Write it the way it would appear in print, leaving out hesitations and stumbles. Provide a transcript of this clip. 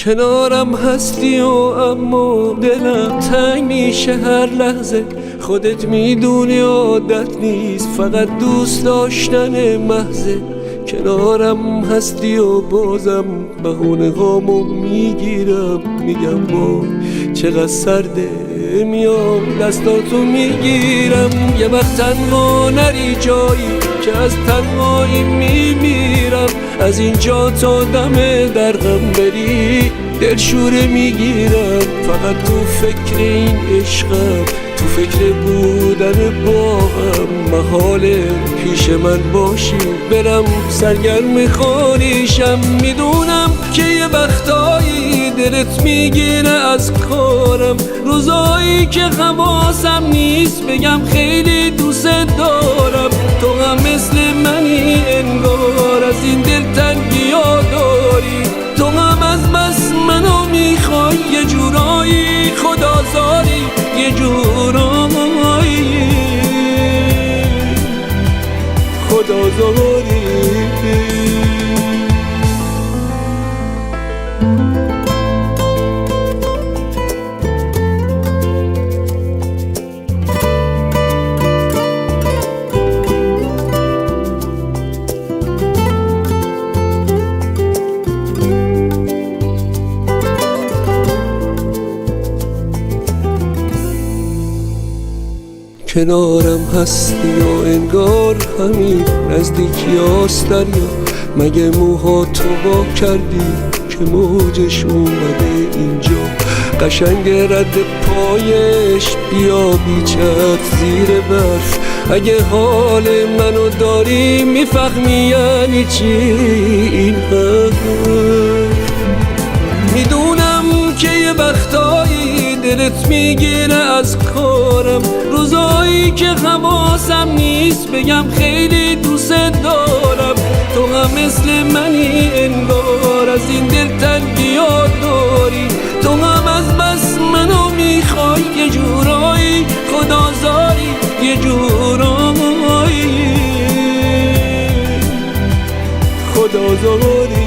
کنارم هستی و اما دلم تنگ میشه هر لحظه. خودت میدونی عادت نیست، فقط دوست داشتن محضه. کنارم هستی و بازم بهونه هامو میگیرم، میگم با چقدر سرده، میام دستاتو میگیرم. یه وقت تنها نری جایی که از تنهایی میمیرم. از اینجا تا دم درغم بری دلشوره میگیرم. فقط تو فکر این عشقم، تو فکر بودن با هم. محاله پیش من باشی برم سرگرم خانیشم. میدونم که یه وقتایی دلت میگیره از کارم، روزایی که حواسم نیست بگم خیلی دوست دارم. تو هم مثل منی انگار، از این دلتنگی ها داری. تو هم از بس منو میخوای، یه جورایی خدازاری، یه جورایی خدازاری. کنارم هستی و انگار همین نزدیکی هاست دریا. مگه موهاتو وا کردی که موجش اومده اینجا؟ قشنگ رد پایش بیا بیچت زیر برف. اگه حال منو داری میفهمی یعنی چی این حرف. میدونم که یه وقتایی دلت میگیره از کارم، روزایی که حواسم نیست بگم خیلی دوست دارم. تو هم مثل منی انگار، از این دلتنگی ها داری. تو هم از بس منو میخوای، یه جورایی خدازاری، یه جورایی خدازاری.